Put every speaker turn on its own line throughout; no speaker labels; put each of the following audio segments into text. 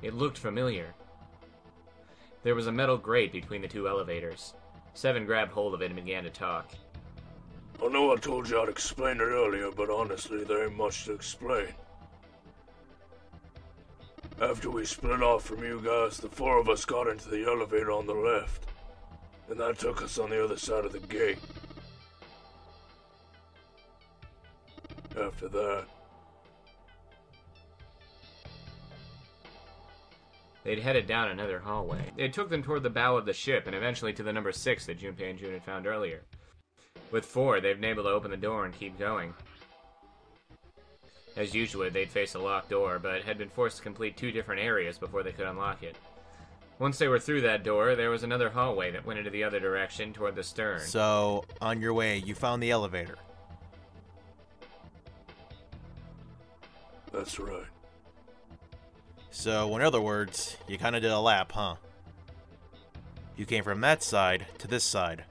It looked familiar. There was a metal grate between the two elevators. Seven grabbed hold of it and began to talk.
I know I told you I'd explain it earlier, but honestly, there ain't much to explain. After we split off from you guys, the four of us got into the elevator on the left, and that took us on the other side of the gate. After that,
they'd headed down another hallway. It took them toward the bow of the ship and eventually to the number 6 that Junpei and June had found earlier. With 4, they've been able to open the door and keep going. As usual, they'd face a locked door, but had been forced to complete 2 different areas before they could unlock it. Once they were through that door, there was another hallway that went into the other direction toward the stern.
So, on your way, you found the elevator.
that's right.
So, in other words, you kind of did a lap, huh? You came from that side to this side.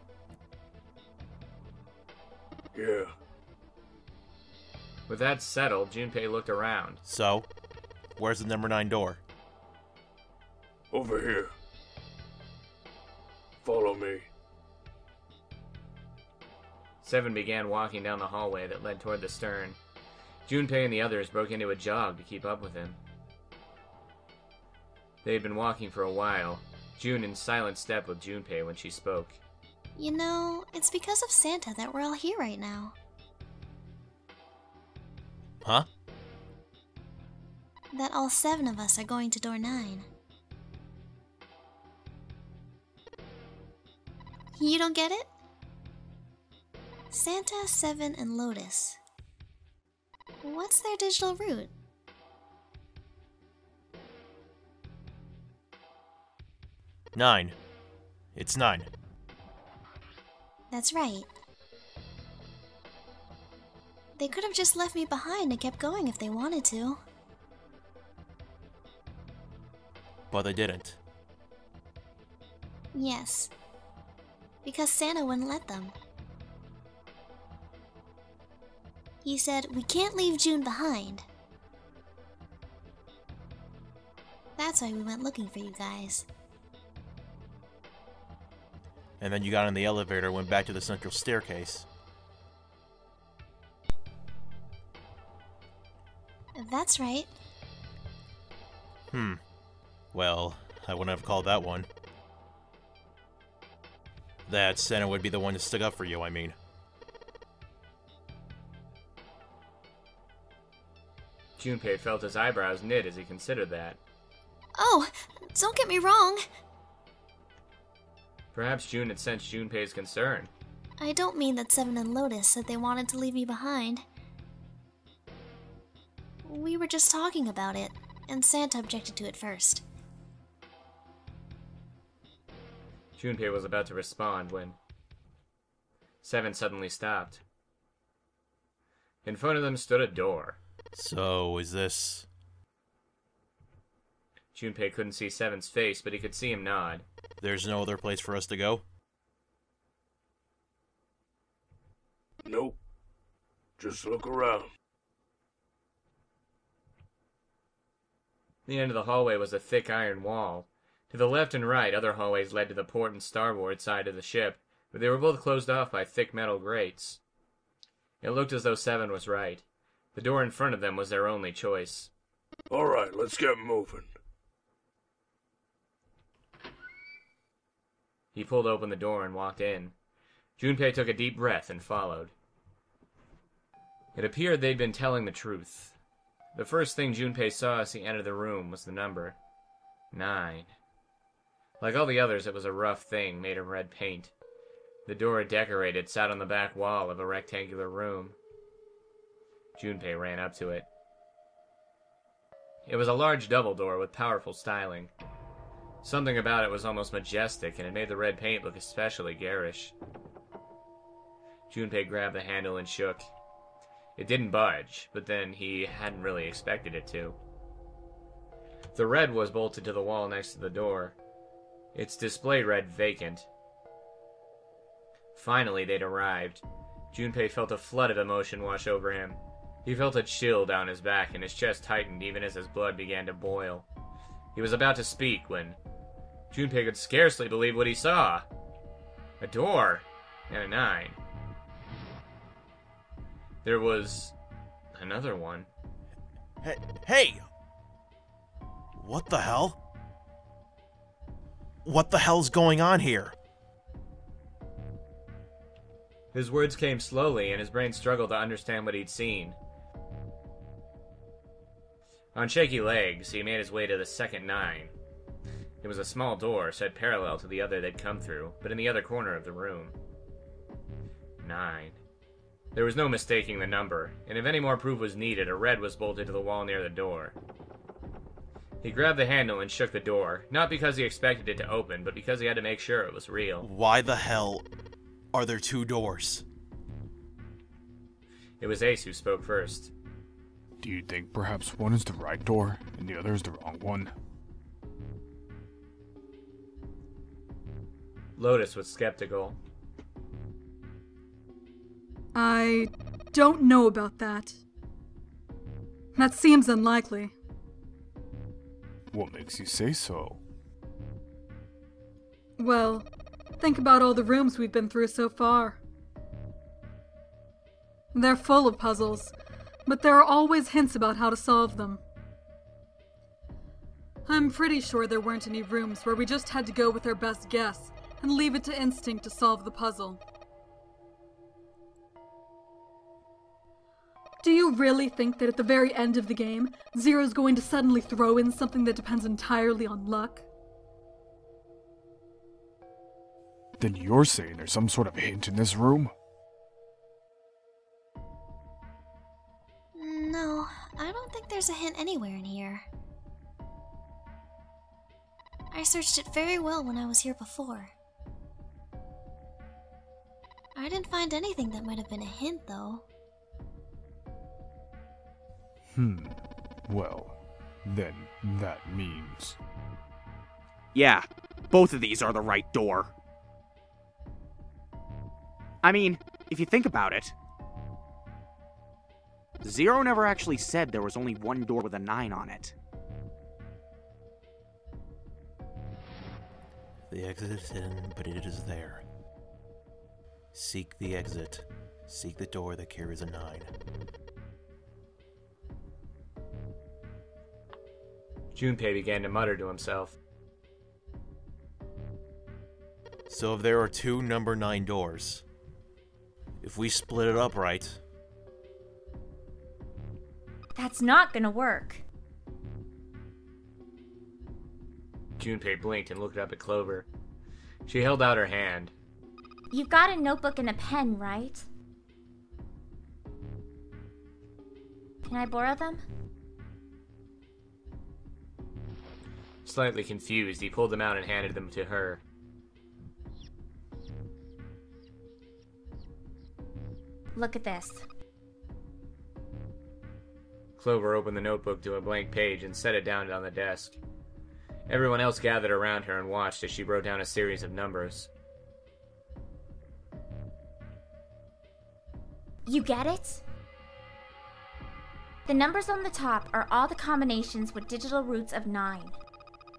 Yeah.
With that settled, Junpei looked around.
So, where's the number 9 door?
Over here. Follow me.
Seven began walking down the hallway that led toward the stern. Junpei and the others broke into a jog to keep up with him. They had been walking for a while, June in silent step with Junpei when she spoke.
You know, it's because of Santa that we're all here right now.
Huh?
That all 7 of us are going to door 9. You don't get it? Santa, 7, and Lotus. What's their digital root?
Nine. It's 9.
That's right. They could have just left me behind and kept going if they wanted to.
But they didn't.
Yes. Because Santa wouldn't let them. He said, we can't leave June behind. That's why we went looking for you guys.
And then you got in the elevator and went back to the central staircase.
That's right.
Well, I wouldn't have called that one. That Santa would be the one to stick up for you, I mean.
Junpei felt his eyebrows knit as he considered that.
Oh, don't get me wrong.
Perhaps June had sensed Junpei's concern.
I don't mean that 7 and Lotus said they wanted to leave me behind. We were just talking about it, and Santa objected to it first.
Junpei was about to respond when 7 suddenly stopped. In front of them stood a door.
So, is this...
Junpei couldn't see 7's face, but he could see him nod.
There's no other place for us to go?
Nope. Just look around.
The end of the hallway was a thick iron wall. To the left and right, other hallways led to the port and starboard side of the ship, but they were both closed off by thick metal grates. It looked as though 7 was right. The door in front of them was their only choice.
Alright, let's get moving.
He pulled open the door and walked in. Junpei took a deep breath and followed. It appeared they'd been telling the truth. The first thing Junpei saw as he entered the room was the number 9. Like all the others, it was a rough thing made of red paint. The door it decorated sat on the back wall of a rectangular room. Junpei ran up to it. It was a large double door with powerful styling. Something about it was almost majestic, and it made the red paint look especially garish. Junpei grabbed the handle and shook. It didn't budge, but then he hadn't really expected it to. The red was bolted to the wall next to the door. Its display read vacant. Finally, they'd arrived. Junpei felt a flood of emotion wash over him. He felt a chill down his back, and his chest tightened even as his blood began to boil. He was about to speak when Junpei could scarcely believe what he saw. A door and a 9. There was another one.
Hey! What the hell? What the hell's going on here?
His words came slowly, and his brain struggled to understand what he'd seen. On shaky legs, he made his way to the second 9. It was a small door set parallel to the other they'd come through, but in the other corner of the room. 9. There was no mistaking the number, and if any more proof was needed, a red was bolted to the wall near the door. He grabbed the handle and shook the door, not because he expected it to open, but because he had to make sure it was real.
Why the hell are there 2 doors?
It was Ace who spoke first.
Do you think perhaps one is the right door and the other is the wrong one?
Lotus was skeptical.
I don't know about that. That seems unlikely.
What makes you say so?
Well, think about all the rooms we've been through so far. They're full of puzzles, but there are always hints about how to solve them. I'm pretty sure there weren't any rooms where we just had to go with our best guess and leave it to instinct to solve the puzzle. Do you really think that at the very end of the game, Zero's going to suddenly throw in something that depends entirely on luck?
Then you're saying there's some sort of hint in this room?
No, I don't think there's a hint anywhere in here. I searched it very well when I was here before. I didn't find anything that might have been a hint, though.
Well, then that means...
Yeah, both of these are the right door. I mean, if you think about it, Zero never actually said there was only one door with a 9 on it.
The exit is hidden, but it is there. Seek the exit. Seek the door that carries a 9.
Junpei began to mutter to himself.
So if there are 2 number 9 doors, if we split it up right...
That's not gonna work.
Junpei blinked and looked up at Clover. She held out her hand.
You've got a notebook and a pen, right? Can I borrow them?
Slightly confused, he pulled them out and handed them to her.
Look at this.
Clover opened the notebook to a blank page and set it down on the desk. Everyone else gathered around her and watched as she wrote down a series of numbers.
You get it? The numbers on the top are all the combinations with digital roots of 9.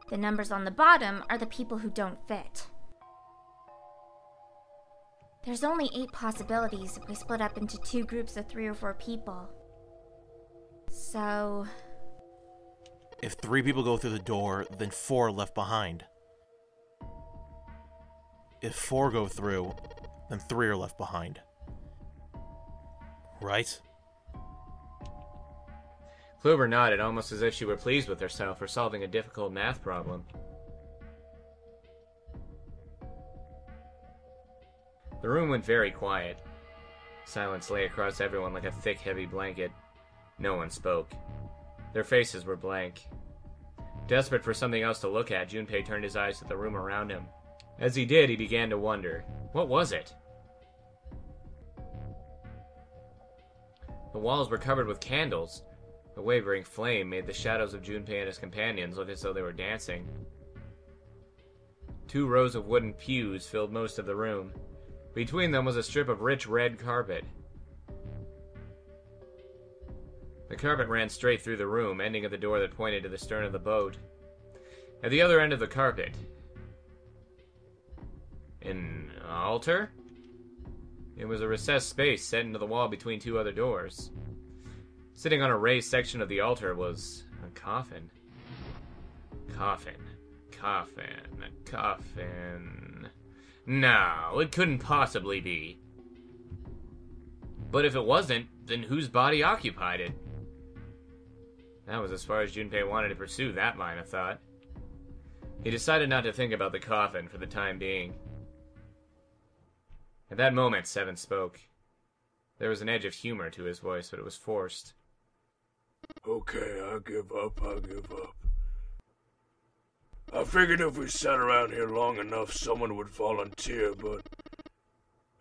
The numbers on the bottom are the people who don't fit. There's only 8 possibilities if we split up into 2 groups of 3 or 4 people. So...
If 3 people go through the door, then 4 are left behind. If 4 go through, then 3 are left behind. Right?
Clover nodded, almost as if she were pleased with herself for solving a difficult math problem. The room went very quiet. Silence lay across everyone like a thick, heavy blanket. No one spoke. Their faces were blank. Desperate for something else to look at, Junpei turned his eyes to the room around him. As he did, he began to wonder. What was it? The walls were covered with candles. A wavering flame made the shadows of Junpei and his companions look as though they were dancing. 2 rows of wooden pews filled most of the room. Between them was a strip of rich red carpet. The carpet ran straight through the room, ending at the door that pointed to the stern of the boat. At the other end of the carpet, an altar? It was a recessed space set into the wall between two other doors. Sitting on a raised section of the altar was a coffin. Coffin. No, it couldn't possibly be. But if it wasn't, then whose body occupied it? That was as far as Junpei wanted to pursue that line of thought. He decided not to think about the coffin for the time being. At that moment, Seven spoke. There was an edge of humor to his voice, but it was forced.
Okay, I give up. I figured if we sat around here long enough, someone would volunteer, but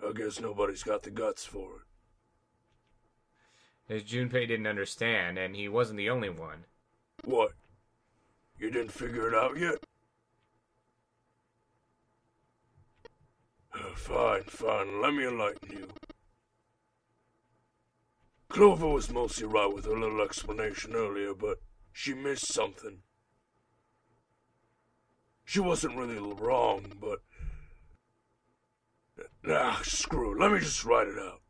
I guess nobody's got the guts for it.
As Junpei didn't understand, and he wasn't the only one.
What? You didn't figure it out yet? Fine, let me enlighten you. Clover was mostly right with her little explanation earlier, but she missed something. She wasn't really wrong, but... screw it, let me just write it out.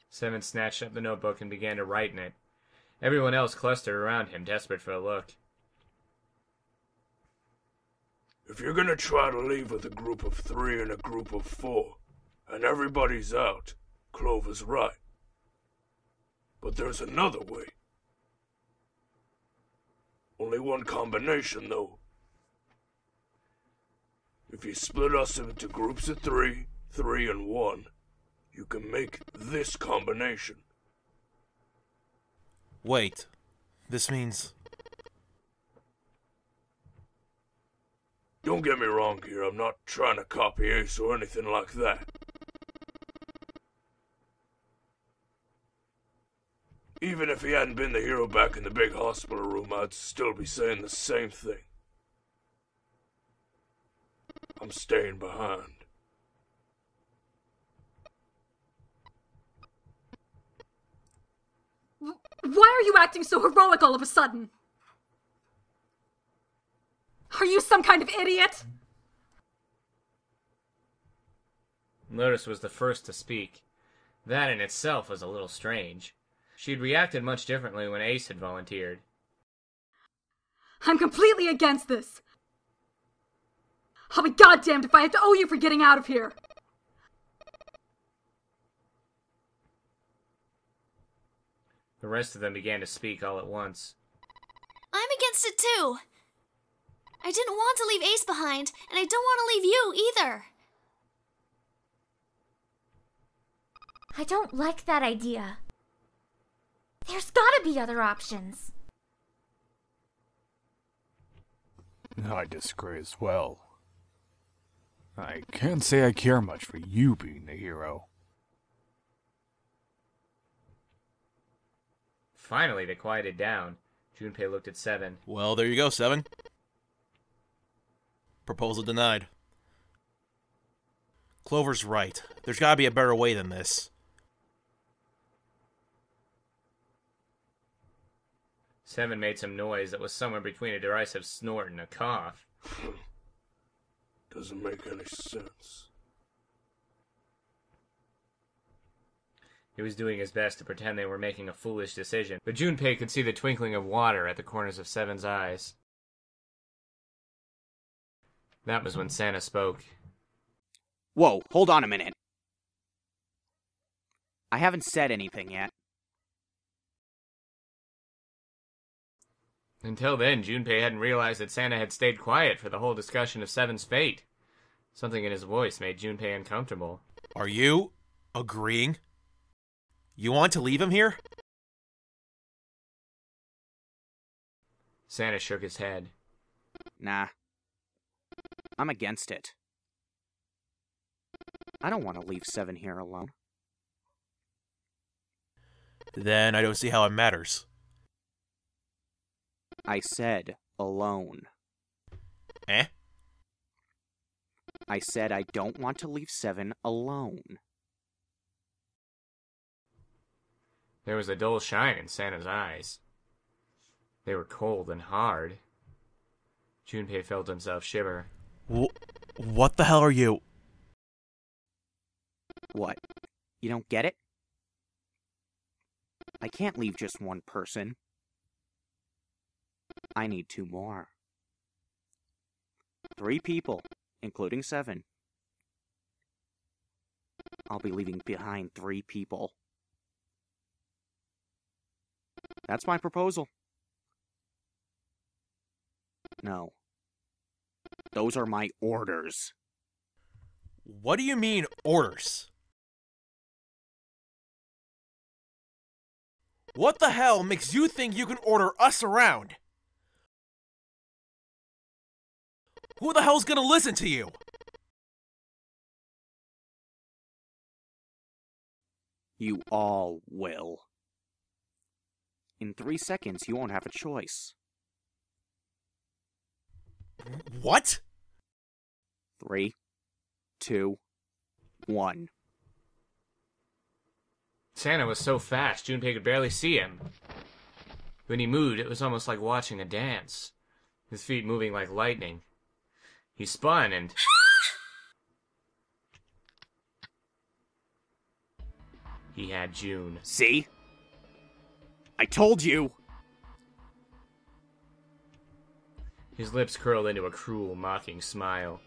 Seven snatched up the notebook and began to write in it. Everyone else clustered around him, desperate for a look.
If you're gonna try to leave with a group of 3 and a group of 4, and everybody's out, Clover's right. But there's another way. Only one combination, though. If you split us into groups of 3, 3 and 1, you can make this combination.
Wait. This means...
Don't get me wrong here, I'm not trying to copy Ace or anything like that. Even if he hadn't been the hero back in the big hospital room, I'd still be saying the same thing. I'm staying behind.
Why are you acting so heroic all of a sudden? Are you some kind of idiot?
Lotus was the first to speak. That in itself was a little strange. She'd reacted much differently when Ace had volunteered.
I'm completely against this. I'll be goddamned if I have to owe you for getting out of here.
The rest of them began to speak all at once.
I'm against it too. I didn't want to leave Ace behind, and I don't want to leave you either.
I don't like that idea. There's gotta be other options.
I disagree as well. I can't say I care much for you being the hero.
Finally, they quieted down. Junpei looked at Seven.
Well, there you go, Seven. Proposal denied. Clover's right. There's gotta be a better way than this.
Seven made some noise that was somewhere between a derisive snort and a cough.
Doesn't make any sense.
He was doing his best to pretend they were making a foolish decision, but Junpei could see the twinkling of water at the corners of Seven's eyes. That was when Santa spoke.
Whoa, hold on a minute. I haven't said anything yet.
Until then, Junpei hadn't realized that Santa had stayed quiet for the whole discussion of Seven's fate. Something in his voice made Junpei uncomfortable.
Are you agreeing? You want to leave him here?
Santa shook his head.
Nah. I'm against it. I don't want to leave Seven here alone.
Then I don't see how it matters.
I said alone.
Eh?
I said I don't want to leave Seven alone.
There was a dull shine in Santa's eyes. They were cold and hard. Junpei felt himself shiver.
What the hell are you?
What? You don't get it? I can't leave just one person. I need 2 more. 3 people, including 7. I'll be leaving behind 3 people. That's my proposal. No. Those are my orders.
What do you mean, orders? What the hell makes you think you can order us around? Who the hell's gonna listen to you?
You all will. In 3 seconds, you won't have a choice.
What?
3, 2, 1.
Santa was so fast, Junpei could barely see him. When he moved, it was almost like watching a dance. His feet moving like lightning. He spun and... he had June.
See? I told you!
His lips curled into a cruel, mocking smile.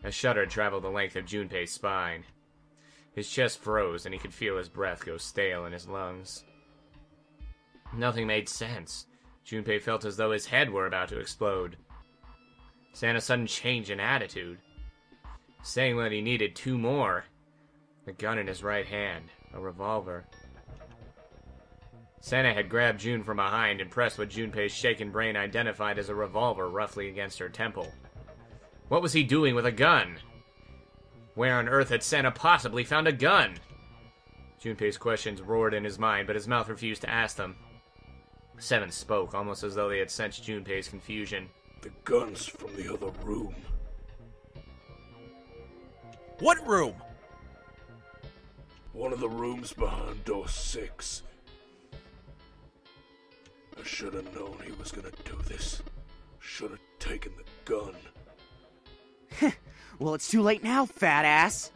A shudder traveled the length of Junpei's spine. His chest froze, and he could feel his breath go stale in his lungs. Nothing made sense. Junpei felt as though his head were about to explode. Santa's sudden change in attitude. Saying that he needed 2 more. The gun in his right hand. A revolver. Santa had grabbed June from behind and pressed what Junpei's shaken brain identified as a revolver roughly against her temple. What was he doing with a gun? Where on earth had Santa possibly found a gun? Junpei's questions roared in his mind, but his mouth refused to ask them. 7 spoke, almost as though they had sensed Junpei's confusion.
The gun's from the other room.
What room?
One of the rooms behind door 6. I should have known he was gonna do this. Should have taken the gun.
Well, it's too late now, fat ass.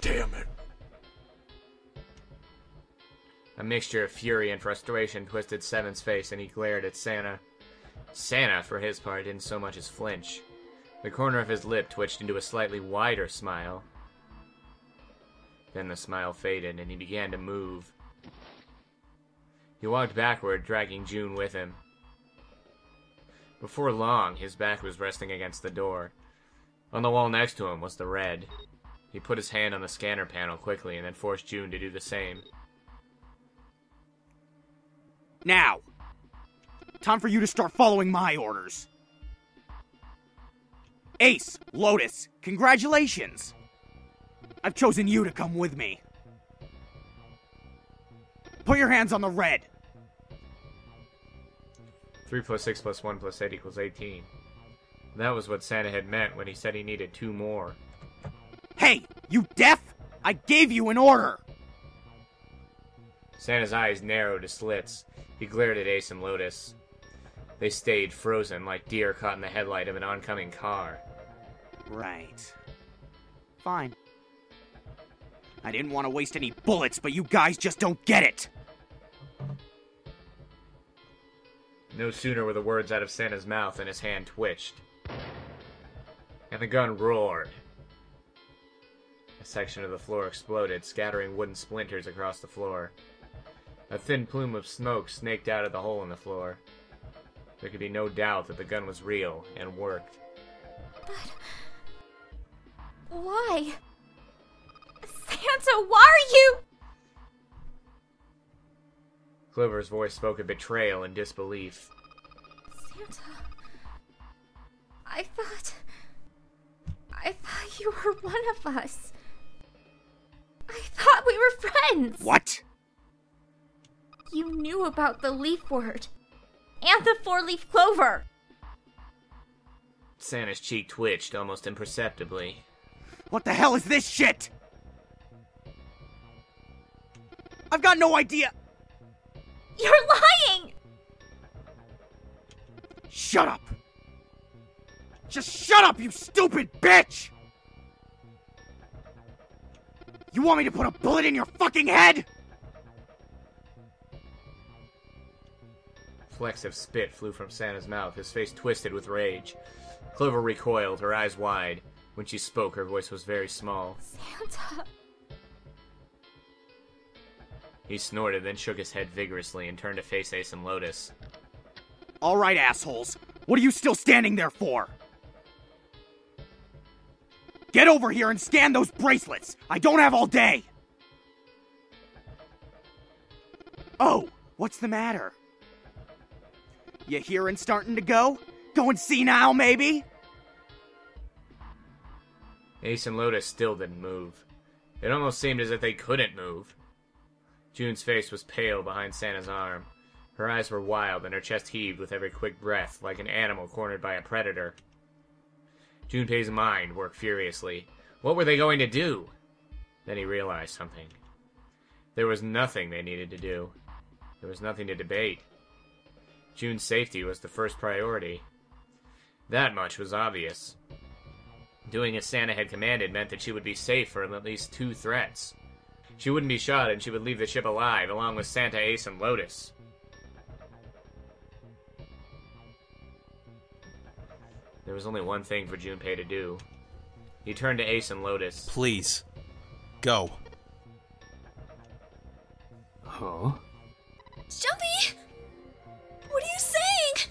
Damn it.
A mixture of fury and frustration twisted Seven's face, and he glared at Santa. Santa, for his part, didn't so much as flinch. The corner of his lip twitched into a slightly wider smile. Then the smile faded, and he began to move. He walked backward, dragging June with him. Before long, his back was resting against the door. On the wall next to him was the red. He put his hand on the scanner panel quickly and then forced June to do the same.
Now! Time for you to start following my orders. Ace, Lotus, congratulations! I've chosen you to come with me. Put your hands on the red.
3 + 6 + 1 + 8 = 18. That was what Santa had meant when he said he needed 2 more.
Hey, you deaf? I gave you an order!
Santa's eyes narrowed to slits. He glared at Ace and Lotus. They stayed frozen like deer caught in the headlight of an oncoming car.
Right. Fine. I didn't want to waste any bullets, but you guys just don't get it!
No sooner were the words out of Santa's mouth than his hand twitched. And the gun roared. A section of the floor exploded, scattering wooden splinters across the floor. A thin plume of smoke snaked out of the hole in the floor. There could be no doubt that the gun was real and worked.
But... why? Santa, why are you...
Clover's voice spoke of betrayal and disbelief.
Santa... I thought you were one of us. I thought we were friends.
What?
You knew about the leaf word. And the 4-leaf clover.
Santa's cheek twitched almost imperceptibly.
What the hell is this shit? I've got no idea!
You're lying!
Shut up! Just shut up, you stupid bitch! You want me to put a bullet in your fucking head?
Flecks of spit flew from Santa's mouth, his face twisted with rage. Clover recoiled, her eyes wide. When she spoke, her voice was very small.
Santa.
He snorted, then shook his head vigorously and turned to face Ace and Lotus.
Alright, assholes. What are you still standing there for? Get over here and scan those bracelets! I don't have all day! Oh, what's the matter? You hearin' starting to go? Going senile, maybe?
Ace and Lotus still didn't move. It almost seemed as if they couldn't move. June's face was pale behind Santa's arm. Her eyes were wild and her chest heaved with every quick breath, like an animal cornered by a predator. Junpei's mind worked furiously. What were they going to do? Then he realized something. There was nothing they needed to do. There was nothing to debate. June's safety was the first priority. That much was obvious. Doing as Santa had commanded meant that she would be safe from at least 2 threats. She wouldn't be shot and she would leave the ship alive, along with Santa, Ace, and Lotus. There was only one thing for Junpei to do. He turned to Ace and Lotus.
Please. Go.
Huh?
Jumpy! What are you saying?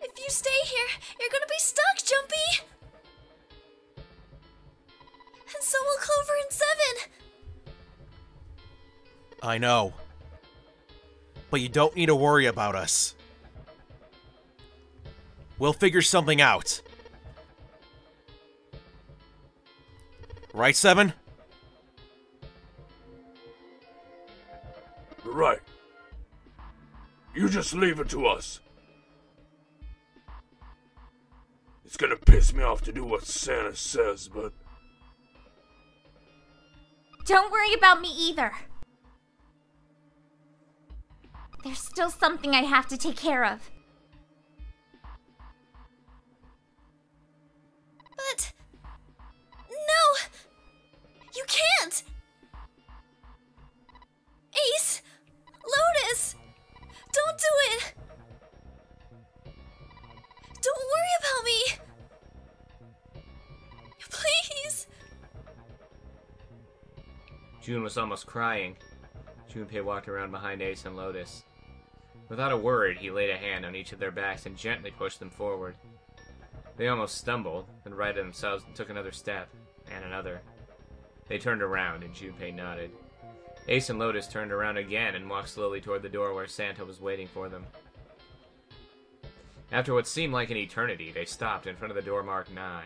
If you stay here, you're gonna be stuck, Jumpy! And so will Clover and Seven!
I know. But you don't need to worry about us. We'll figure something out. Right, Seven?
Right. You just leave it to us. It's gonna piss me off to do what Santa says, but...
Don't worry about me either. There's still something I have to take care of.
But... No! You can't! Ace! Lotus! Don't do it! Don't worry about me! Please!
June was almost crying. Junpei walked around behind Ace and Lotus. Without a word, he laid a hand on each of their backs and gently pushed them forward. They almost stumbled, then righted themselves and took another step, and another. They turned around, and Junpei nodded. Ace and Lotus turned around again and walked slowly toward the door where Santa was waiting for them. After what seemed like an eternity, they stopped in front of the door marked 9.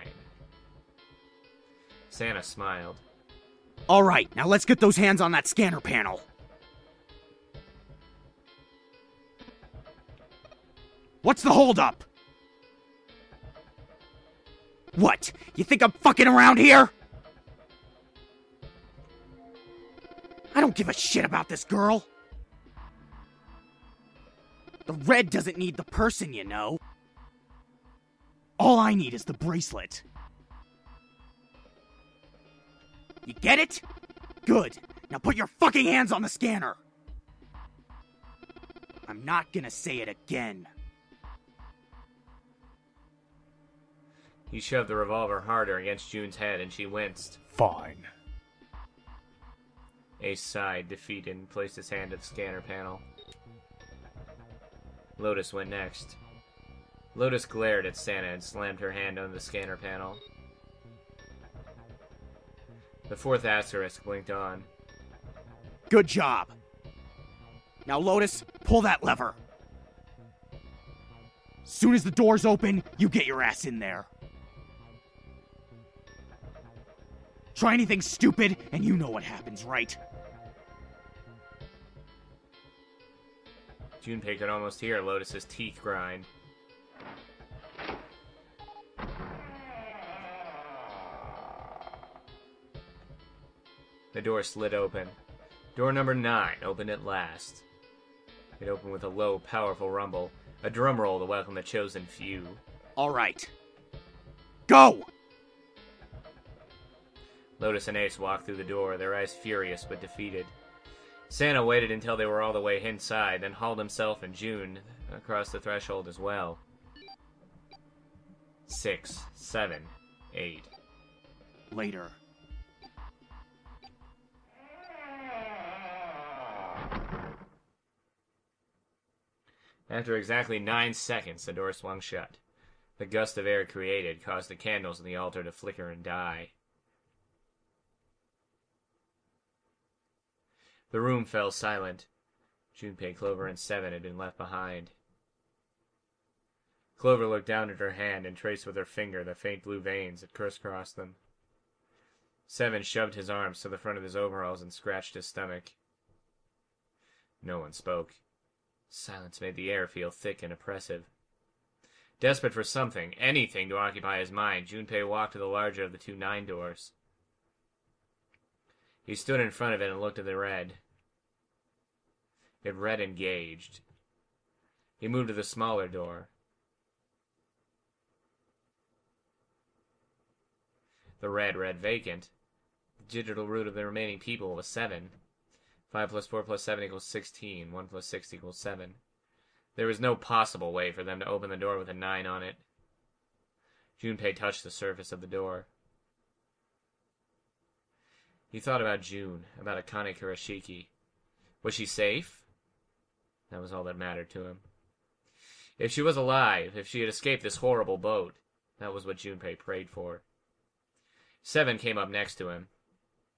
Santa smiled.
Alright, now let's get those hands on that scanner panel. What's the holdup? What? You think I'm fucking around here? I don't give a shit about this girl. The red doesn't need the person, you know. All I need is the bracelet. You get it? Good. Now put your fucking hands on the scanner. I'm not gonna say it again.
He shoved the revolver harder against June's head, and she winced.
Fine.
Ace sighed, defeated, and placed his hand at the scanner panel. Lotus went next. Lotus glared at Santa and slammed her hand on the scanner panel. The 4th asterisk blinked on.
Good job. Now, Lotus, pull that lever. Soon as the doors open, you get your ass in there. Try anything stupid, and you know what happens, right?
Junpei could almost hear Lotus's teeth grind. The door slid open. Door number 9 opened at last. It opened with a low, powerful rumble, a drum roll to welcome the chosen few.
All right. Go!
Lotus and Ace walked through the door, their eyes furious but defeated. Santa waited until they were all the way inside, then hauled himself and June across the threshold as well. 6, 7, 8.
Later.
After exactly 9 seconds, the door swung shut. The gust of air created caused the candles in the altar to flicker and die. The room fell silent. Junpei, Clover, and 7 had been left behind. Clover looked down at her hand and traced with her finger the faint blue veins that crisscrossed them. 7 shoved his arms to the front of his overalls and scratched his stomach. No one spoke. Silence made the air feel thick and oppressive. Desperate for something, anything to occupy his mind, Junpei walked to the larger of the 2 9 doors. He stood in front of it and looked at the red. It read engaged. He moved to the smaller door. The red read vacant. The digital root of the remaining people was 7. 5 plus 4 plus 7 equals 16. 1 plus 6 equals 7. There was no possible way for them to open the door with a 9 on it. Junpei touched the surface of the door. He thought about June, about Akane Kurashiki. Was she safe? That was all that mattered to him. If she was alive, if she had escaped this horrible boat, that was what Junpei prayed for. 7 came up next to him.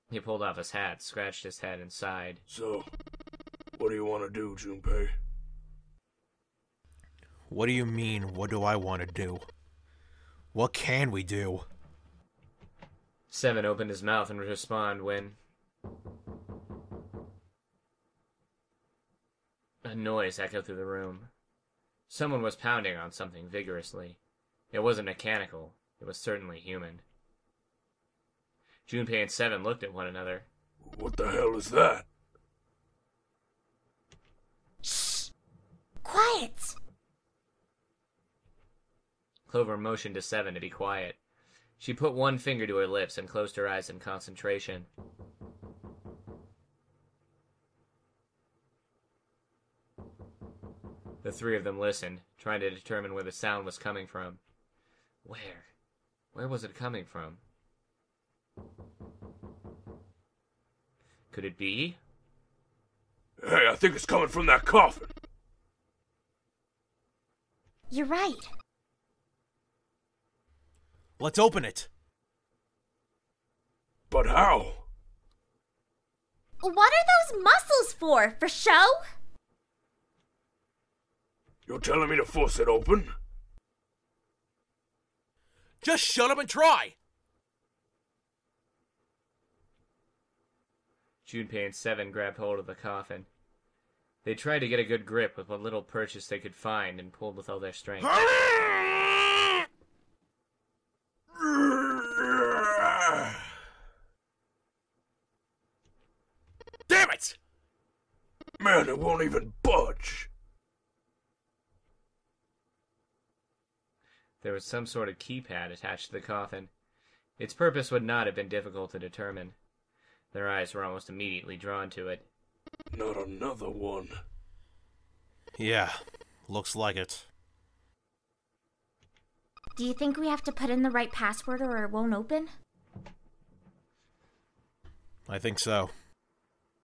He pulled off his hat, scratched his head, and sighed.
So, what do you want to do, Junpei?
What do you mean, what do I want to do? What can we do?
7 opened his mouth and responded when a noise echoed through the room. Someone was pounding on something vigorously. It wasn't mechanical. It was certainly human. Junpei and 7 looked at one another.
What the hell is that?
Shh! Quiet!
Clover motioned to 7 to be quiet. She put one finger to her lips and closed her eyes in concentration. The 3 of them listened, trying to determine where the sound was coming from. Where? Where was it coming from? Could it be?
Hey, I think it's coming from that coffin.
You're right.
Let's open it.
But how?
What are those muscles for? For show?
You're telling me to force it open?
Just shut up and try.
Junpei and 7 grabbed hold of the coffin. They tried to get a good grip with what little purchase they could find and pulled with all their strength.
Damn it!
Man, it won't even budge.
There was some sort of keypad attached to the coffin. Its purpose would not have been difficult to determine. Their eyes were almost immediately drawn to it.
Not another one.
Yeah, looks like it.
Do you think we have to put in the right password or it won't open?
I think so.